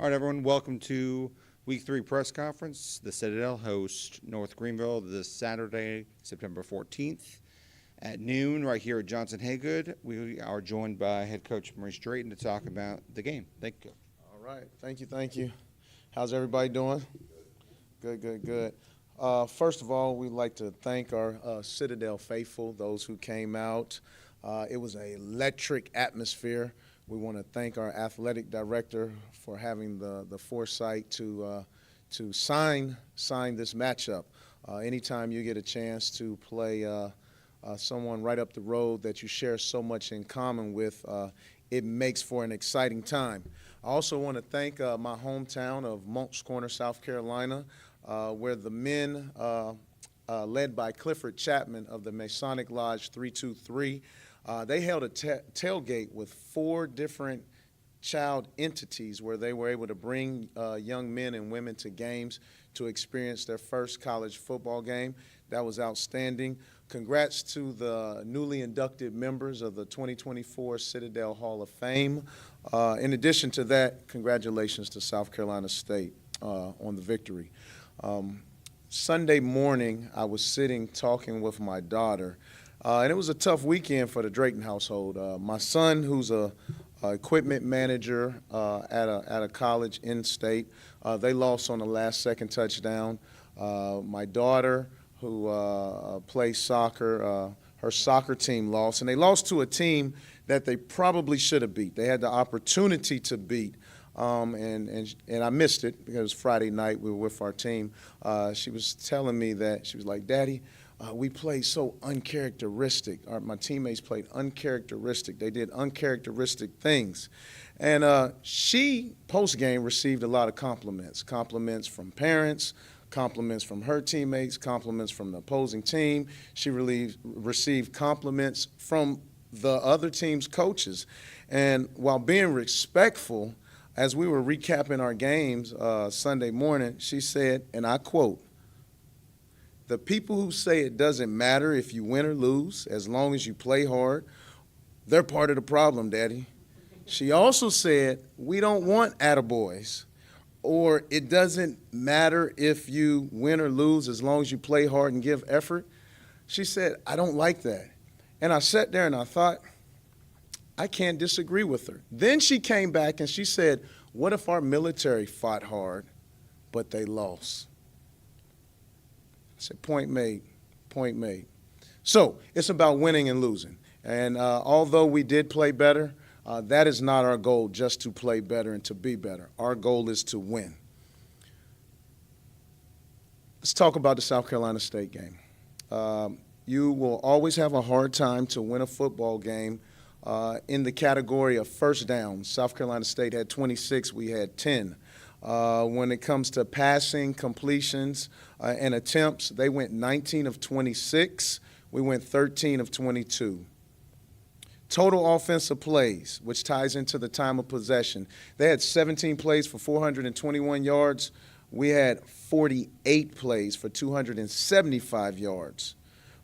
All right, everyone, welcome to Week 3 press conference. The Citadel hosts North Greenville this Saturday, September 14th at noon right here at Johnson Haygood. We are joined by head coach Maurice Drayton to talk about the game. Thank you. All right. Thank you. How's everybody doing? Good. First of all, we'd like to thank our Citadel faithful, those who came out. It was an electric atmosphere. We want to thank our athletic director for having the foresight to sign this matchup. Anytime you get a chance to play someone right up the road that you share so much in common with, it makes for an exciting time. I also want to thank my hometown of Moncks Corner, South Carolina, where the men, led by Clifford Chapman of the Masonic Lodge 323, they held a tailgate with 4 different child entities where they were able to bring young men and women to games to experience their first college football game. That was outstanding. Congrats to the newly inducted members of the 2024 Citadel Hall of Fame. In addition to that, congratulations to South Carolina State on the victory. Sunday morning, I was sitting talking with my daughter, and it was a tough weekend for the Drayton household. My son, who's a equipment manager at a college in state, they lost on the last-second touchdown. My daughter, who plays soccer, her soccer team lost, and they lost to a team that they probably should have beat. They had the opportunity to beat, and I missed it because it was Friday night. We were with our team. She was telling me that she was like, "Daddy, we played so uncharacteristic. My teammates played uncharacteristic. They did uncharacteristic things." And she, post-game, received a lot of compliments. Compliments from parents, compliments from her teammates, compliments from the opposing team. She received compliments from the other team's coaches. And while being respectful, as we were recapping our games Sunday morning, she said, and I quote, "The people who say it doesn't matter if you win or lose, as long as you play hard, they're part of the problem, Daddy." She also said, "We don't want attaboys," or "it doesn't matter if you win or lose as long as you play hard and give effort." She said, "I don't like that." And I sat there and I thought, I can't disagree with her. Then she came back and she said, "What if our military fought hard, but they lost?" I said, point made. So it's about winning and losing. And although we did play better, that is not our goal, just to play better and to be better. Our goal is to win. Let's talk about the South Carolina State game. You will always have a hard time to win a football game in the category of first downs. South Carolina State had 26, we had 10. When it comes to passing, completions, and attempts, they went 19 of 26. We went 13 of 22. Total offensive plays, which ties into the time of possession. They had 17 plays for 421 yards. We had 48 plays for 275 yards.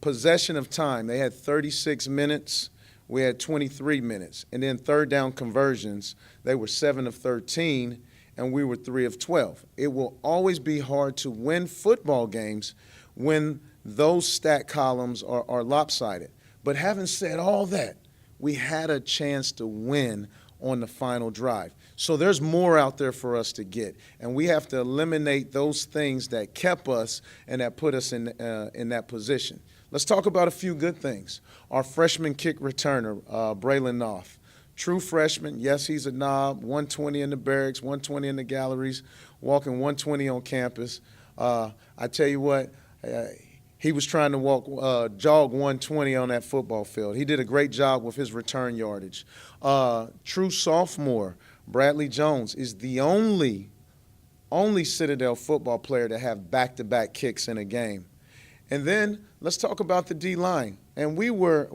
Possession of time, they had 36 minutes. We had 23 minutes. And then third down conversions, they were 7 of 13, and we were 3 of 12. It will always be hard to win football games when those stat columns are lopsided. But having said all that, we had a chance to win on the final drive. So there's more out there for us to get, and we have to eliminate those things that kept us and that put us in that position. Let's talk about a few good things. Our freshman kick returner, Braylon Knopf. True freshman, yes, he's a knob, 120 in the barracks, 120 in the galleries, walking 120 on campus. I tell you what, he was trying to jog 120 on that football field. He did a great job with his return yardage. True sophomore, Bradley Jones, is the only Citadel football player to have back-to-back kicks in a game. And then let's talk about the D-line. And we were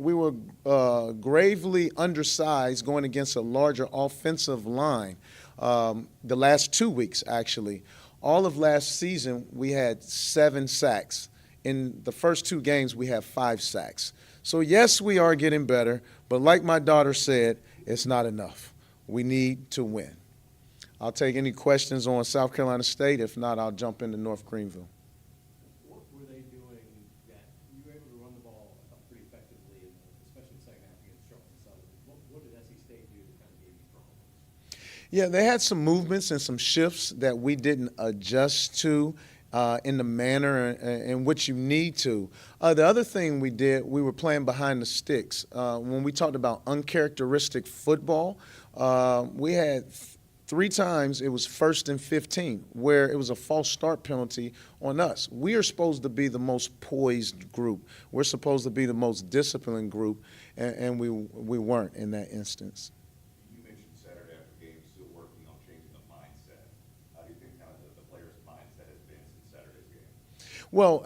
gravely undersized going against a larger offensive line the last 2 weeks, actually. All of last season, we had 7 sacks. In the first 2 games, we have 5 sacks. So, yes, we are getting better, but like my daughter said, it's not enough. We need to win. I'll take any questions on South Carolina State. If not, I'll jump into North Greenville. What were they doing that you were able to run the ball pretty effectively, especially in the second half against Charleston Southern? What did SC State do that kind of gave you problems? Yeah, they had some movements and some shifts that we didn't adjust to in the manner in which you need to. The other thing we did, we were playing behind the sticks. When we talked about uncharacteristic football, we had 3 times it was 1st and 15, where it was a false start penalty on us. We are supposed to be the most poised group. We're supposed to be the most disciplined group, and we weren't in that instance. You mentioned Saturday after the game still working on changing the mindset. How do you think kind of the players' mindset has been since Saturday's game? Well,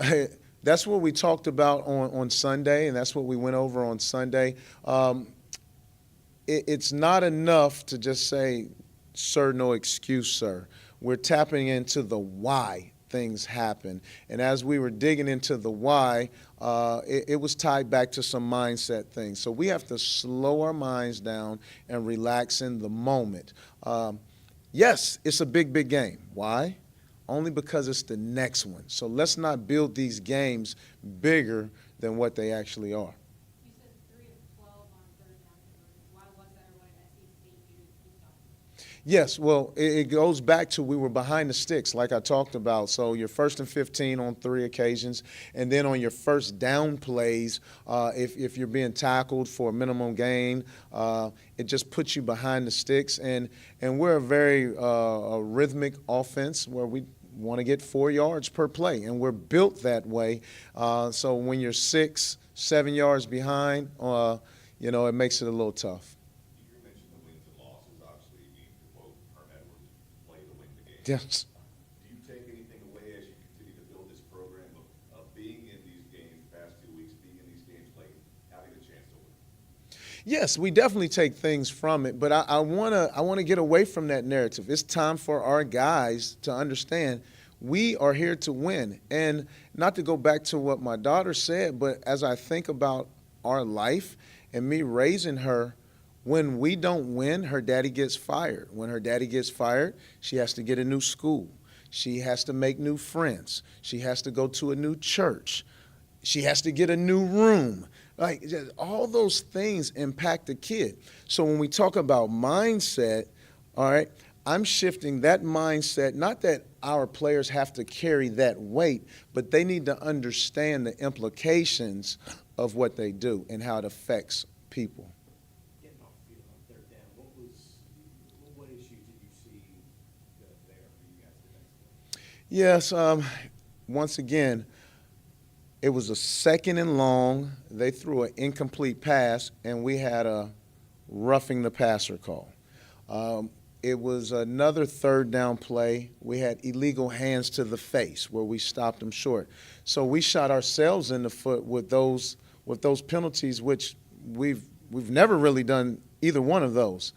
that's what we talked about on Sunday, and that's what we went over on Sunday. It's not enough to just say, "Sir, no excuse, sir." We're tapping into the why things happen. And as we were digging into the why, it was tied back to some mindset things. So we have to slow our minds down and relax in the moment. Yes, it's a big, big game. Why? Only because it's the next one. So let's not build these games bigger than what they actually are. You said 3 of 12 on third down conversions. Why was that, or what did SC State do to stop it? Yes, well, it goes back to we were behind the sticks, like I talked about. So you're 1st and 15 on 3 occasions, and then on your first down plays, if you're being tackled for a minimum gain, it just puts you behind the sticks. And we're a very rhythmic offense where we want to get 4 yards per play, and we're built that way. So when you're 6, 7 yards behind, it makes it a little tough. You mentioned the wins and losses. Obviously, you need to quote Herm Edwards, play to win the game. Yes. Do you take anything away as you continue to build this program of being in these games, past 2 weeks, being in these games, like having a chance to win? Yes, we definitely take things from it, but I wanna get away from that narrative. It's time for our guys to understand we are here to win. And not to go back to what my daughter said, but as I think about our life and me raising her, when we don't win, her daddy gets fired. When her daddy gets fired, she has to get a new school. She has to make new friends. She has to go to a new church. She has to get a new room. Like, just all those things impact the kid. So when we talk about mindset, all right, I'm shifting that mindset, not that our players have to carry that weight, but they need to understand the implications of what they do and how it affects people. Getting off the field on third down, what issues did you see there for you guys defensively? Yes, once again, it was a 2nd and long. They threw an incomplete pass, and we had a roughing the passer call. It was another 3rd down play. We had illegal hands to the face where we stopped them short. So we shot ourselves in the foot with those penalties, which we've never really done either one of those.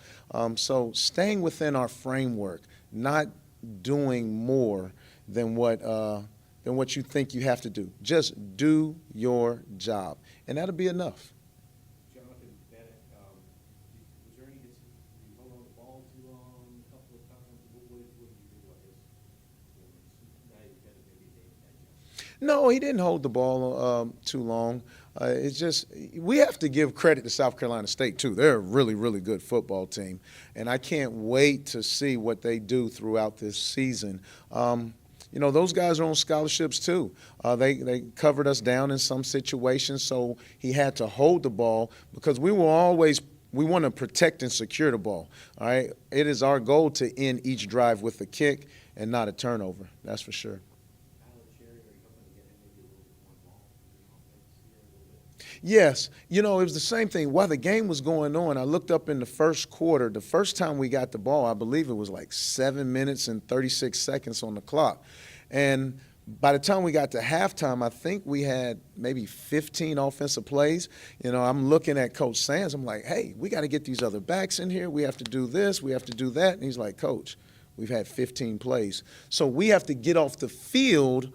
So staying within our framework, not doing more than what you think you have to do. Just do your job, and that'll be enough. Jonathan Bennett, was there any, did you hold on the ball too long a couple of times? What did you think about his performance? Now you've got to maybe name that. No, he didn't hold the ball too long. It's just we have to give credit to South Carolina State, too. They're a really, really good football team, and I can't wait to see what they do throughout this season. Those guys are on scholarships, too. They covered us down in some situations, so he had to hold the ball because we want to protect and secure the ball, all right? It is our goal to end each drive with a kick and not a turnover, that's for sure. Yes. It was the same thing. While the game was going on, I looked up in the first quarter. The first time we got the ball, I believe it was like 7 minutes and 36 seconds on the clock. And by the time we got to halftime, I think we had maybe 15 offensive plays. I'm looking at Coach Sands. I'm like, hey, we got to get these other backs in here. We have to do this. We have to do that. And he's like, Coach, we've had 15 plays. So we have to get off the field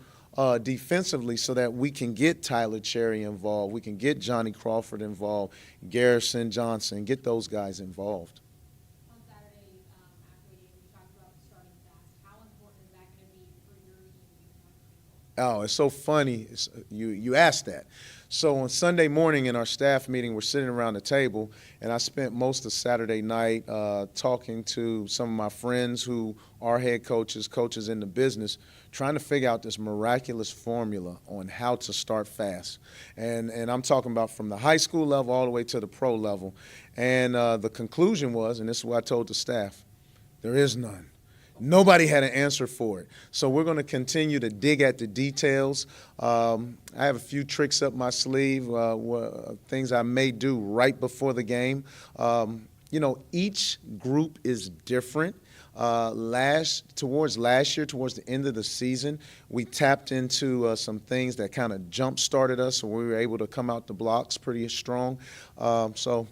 defensively so that we can get Tyler Cherry involved. We can get Johnny Crawford involved, Garrison Johnson, get those guys involved. On Saturday, after the game, we talked about Oh, it's so funny. You asked that. So on Sunday morning in our staff meeting, we're sitting around the table, and I spent most of Saturday night talking to some of my friends who are head coaches, coaches in the business, trying to figure out this miraculous formula on how to start fast. And I'm talking about from the high school level all the way to the pro level. And the conclusion was, and this is what I told the staff, there is none. Nobody had an answer for it. So we're going to continue to dig at the details. I have a few tricks up my sleeve, things I may do right before the game. Each group is different. Towards last year, towards the end of the season, we tapped into some things that kind of jump-started us, and we were able to come out the blocks pretty strong. So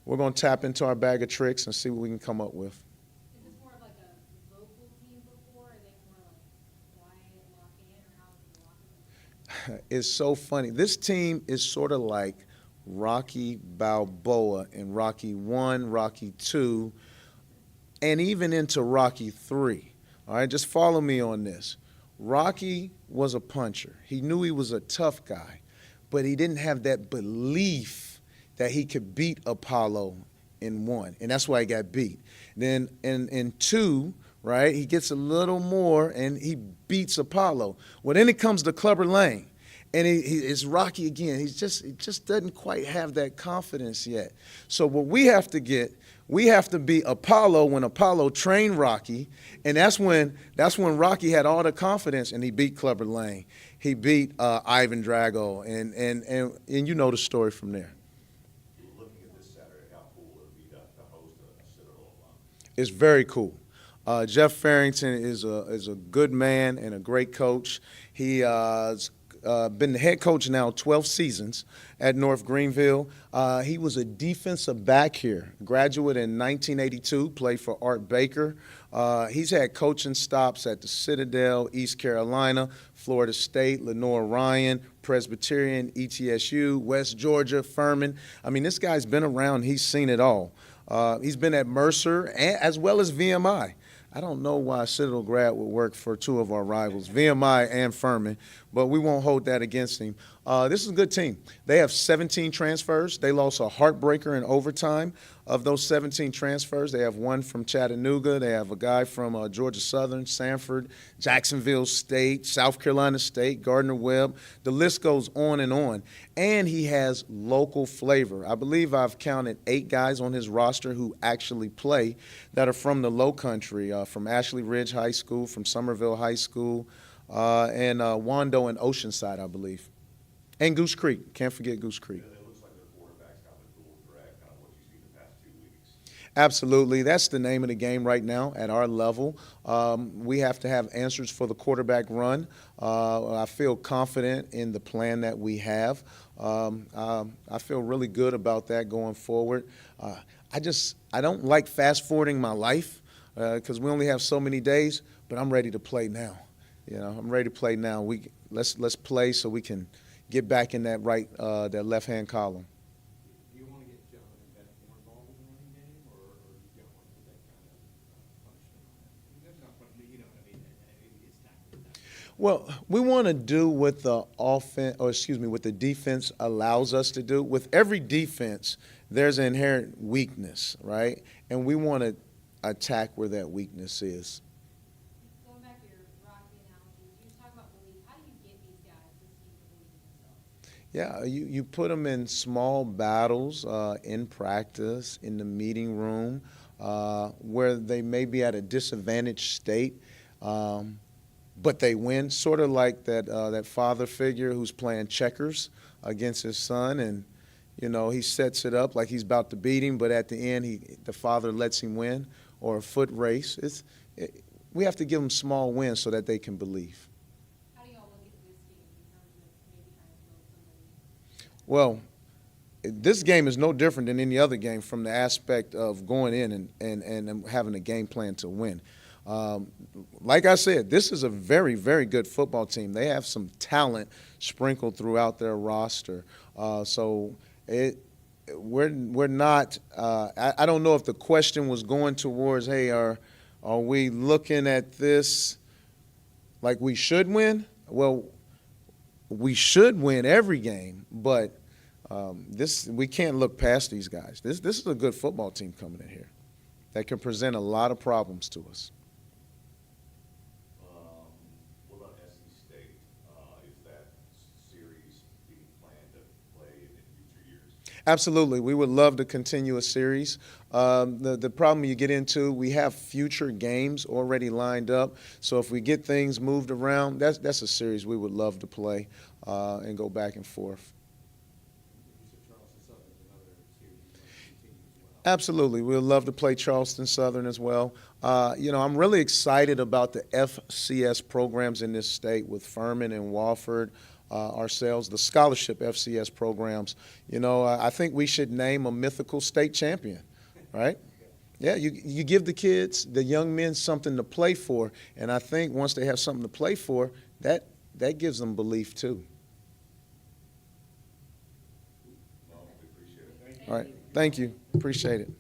we're going to tap into our bag of tricks and see what we can come up with. Is this more of like a local team before, or are they more like quiet, lock in, or how is the locker room? It's so funny. This team is sort of like Rocky Balboa in Rocky 1, Rocky 2, and even into Rocky 3. All right, just follow me on this. Rocky was a puncher. He knew he was a tough guy, but he didn't have that belief that he could beat Apollo in 1, and that's why he got beat. Then in 2, right, he gets a little more, and he beats Apollo. Well, then it comes to Clubber Lang, and it's Rocky again. He just doesn't quite have that confidence yet. So what we have to get, we have to be Apollo when Apollo trained Rocky, and that's when Rocky had all the confidence, and he beat Clubber Lang. He beat Ivan Drago, and you know the story from there. Looking at this Saturday, how cool would it be to host a Citadel alum? It's very cool. Jeff Farrington is a good man and a great coach. He has been the head coach now 12 seasons at North Greenville. He was a defensive back here, graduate in 1982, played for Art Baker. He's had coaching stops at the Citadel, East Carolina, Florida State, Lenore Ryan, Presbyterian, ETSU, West Georgia, Furman. I mean, this guy's been around. He's seen it all. He's been at Mercer as well as VMI. I don't know why a Citadel grad would work for two of our rivals, VMI and Furman, but we won't hold that against him. This is a good team. They have 17 transfers. They lost a heartbreaker in overtime. Of those 17 transfers, they have one from Chattanooga. They have a guy from Georgia Southern, Sanford, Jacksonville State, South Carolina State, Gardner-Webb. The list goes on. And he has local flavor. I believe I've counted 8 guys on his roster who actually play that are from the Low Country, from Ashley Ridge High School, from Somerville High School, and Wando and Oceanside, I believe. And Goose Creek. Can't forget Goose Creek. It looks like their quarterback's got a dual threat, kind of what you've seen the past 2 weeks. Absolutely. That's the name of the game right now at our level. We have to have answers for the quarterback run. I feel confident in the plan that we have. I feel really good about that going forward. I don't like fast-forwarding my life because we only have so many days, but I'm ready to play now. I'm ready to play now. Let's play so we can get back in that that left-hand column. Do you want to get Jonathan Bennett more involved in the running game, or you don't want to put that kind of punishment on him? That's not punishment, you know what I mean? It's tackling. Well, we want to do what what the defense allows us to do. With every defense, there's an inherent weakness, right? And we want to attack where that weakness is. Going back to your Rocky analogy, you talk about belief. How do you get these guys to see the belief in themselves? Yeah, you put them in small battles in practice, in the meeting room, where they may be at a disadvantaged state, but they win, sort of like that father figure who's playing checkers against his son, and he sets it up like he's about to beat him, but at the end the father lets him win, or a foot race. We have to give them small wins so that they can believe. How do y'all look at this game in terms of maybe trying to build somebody? Well, this game is no different than any other game from the aspect of going in and having a game plan to win. Like I said, this is a very, very good football team. They have some talent sprinkled throughout their roster. We're not. I don't know if the question was going towards, hey, are we looking at this like we should win? Well, we should win every game, but we can't look past these guys. This is a good football team coming in here that can present a lot of problems to us. What about SC State? Is that series being planned to play in future years? Absolutely. We would love to continue a series. The problem you get into, we have future games already lined up. So if we get things moved around, that's a series we would love to play and go back and forth. You said Charleston Southern's another series you want to continue as well. Absolutely. We'd love to play Charleston Southern as well. I'm really excited about the FCS programs in this state with Furman and Wofford, ourselves, the scholarship FCS programs. I think we should name a mythical state champion, right? Yeah, you give the kids, the young men, something to play for, and I think once they have something to play for, that gives them belief too. No, we appreciate it. All right, thank you. Appreciate it.